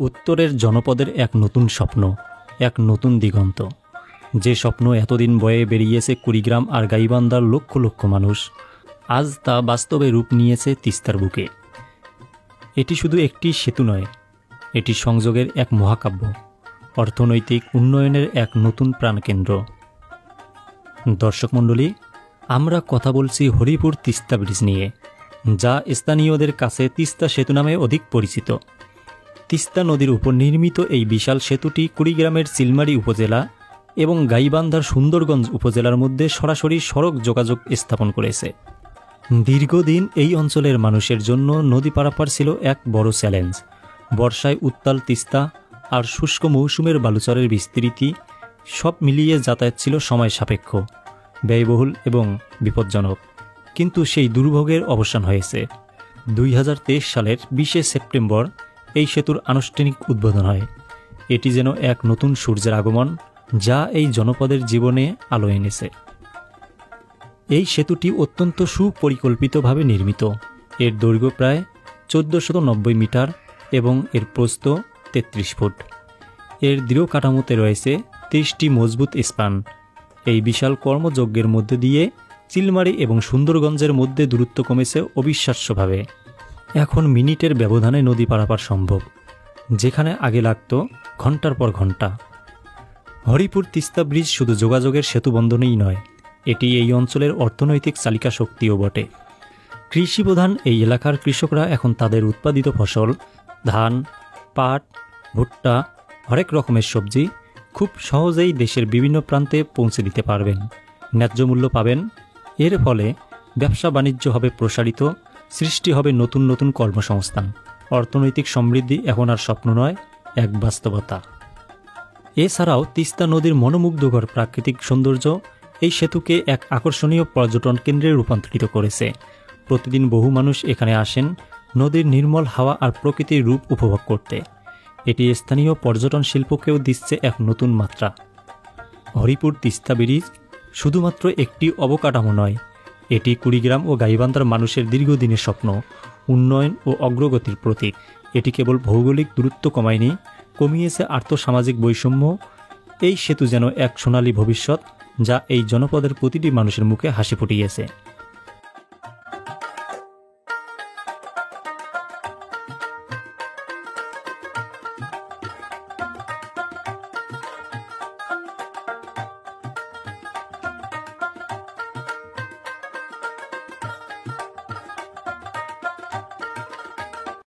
উত্তরের জনপদের এক নতুন স্বপ্ন, এক নতুন দিগন্ত। যে স্বপ্ন এতদিন বয়ে বেরিয়েছে কুড়িগ্রাম আর গাইবান্ধার লক্ষ লক্ষ মানুষ, আজ তা বাস্তবে রূপ নিয়েছে তিস্তার বুকে। এটি শুধু একটি সেতু নয়, এটি সংযোগের এক মহাকাব্য, অর্থনৈতিক উন্নয়নের এক নতুন প্রাণকেন্দ্র। দর্শক মণ্ডলী, আমরা কথা বলছি হরিপুর তিস্তা ব্রিজ নিয়ে, যা স্থানীয়দের কাছে তিস্তা সেতু নামে অধিক পরিচিত। তিস্তা নদীর উপর নির্মিত এই বিশাল সেতুটি কুড়িগ্রামের চিলমারী উপজেলা এবং গাইবান্ধার সুন্দরগঞ্জ উপজেলার মধ্যে সরাসরি সড়ক যোগাযোগ স্থাপন করেছে। দীর্ঘদিন এই অঞ্চলের মানুষের জন্য নদী পারাপার ছিল এক বড় চ্যালেঞ্জ। বর্ষায় উত্তাল তিস্তা আর শুষ্ক মৌসুমের বালুচরের বিস্তৃতি, সব মিলিয়ে যাতায়াত ছিল সময় সাপেক্ষ, ব্যয়বহুল এবং বিপজ্জনক। কিন্তু সেই দুর্ভোগের অবসান হয়েছে। 2023 সালের 20শে সেপ্টেম্বর এই সেতুর আনুষ্ঠানিক উদ্বোধন হয়। এটি যেন এক নতুন সূর্যের আগমন, যা এই জনপদের জীবনে আলো এনেছে। এই সেতুটি অত্যন্ত সুপরিকল্পিতভাবে নির্মিত। এর দৈর্ঘ্য প্রায় 1490 মিটার এবং এর প্রস্থ 33 ফুট। এর দৃঢ় কাঠামোতে রয়েছে 30টি মজবুত স্পান। এই বিশাল কর্মযজ্ঞের মধ্যে দিয়ে চিলমারী এবং সুন্দরগঞ্জের মধ্যে দূরত্ব কমেছে অবিশ্বাস্যভাবে। এখন মিনিটের ব্যবধানে নদী পারাপার সম্ভব, যেখানে আগে লাগত ঘন্টার পর ঘন্টা। হরিপুর তিস্তা ব্রিজ শুধু যোগাযোগের সেতুবন্ধনই নয়, এটি এই অঞ্চলের অর্থনৈতিক চালিকা শক্তিও বটে। কৃষিপ্রধান এই এলাকার কৃষকরা এখন তাদের উৎপাদিত ফসল, ধান, পাট, ভুট্টা, হরেক রকমের সবজি খুব সহজেই দেশের বিভিন্ন প্রান্তে পৌঁছে দিতে পারবেন, ন্যায্য মূল্য পাবেন। এর ফলে ব্যবসা বাণিজ্য হবে প্রসারিত, সৃষ্টি হবে নতুন নতুন কর্মসংস্থান। অর্থনৈতিক সমৃদ্ধি এখন আর স্বপ্ন নয়, এক বাস্তবতা। এছাড়াও তিস্তা নদীর মনোমুগ্ধকর প্রাকৃতিক সৌন্দর্য এই সেতুকে এক আকর্ষণীয় পর্যটন কেন্দ্রে রূপান্তরিত করেছে। প্রতিদিন বহু মানুষ এখানে আসেন নদীর নির্মল হাওয়া আর প্রকৃতির রূপ উপভোগ করতে। এটি স্থানীয় পর্যটন শিল্পকেও দিচ্ছে এক নতুন মাত্রা। হরিপুর তিস্তা ব্রিজ শুধুমাত্র একটি অবকাঠামো নয়, এটি কুড়িগ্রাম ও গাইবান্ধার মানুষের দীর্ঘদিনের স্বপ্ন, উন্নয়ন ও অগ্রগতির প্রতীক। এটি কেবল ভৌগোলিক দূরত্ব কমিয়েছে আর্থসামাজিক বৈষম্য। এই সেতু যেন এক সোনালী ভবিষ্যৎ, যা এই জনপদের প্রতিটি মানুষের মুখে হাসি ফুটিয়েছে।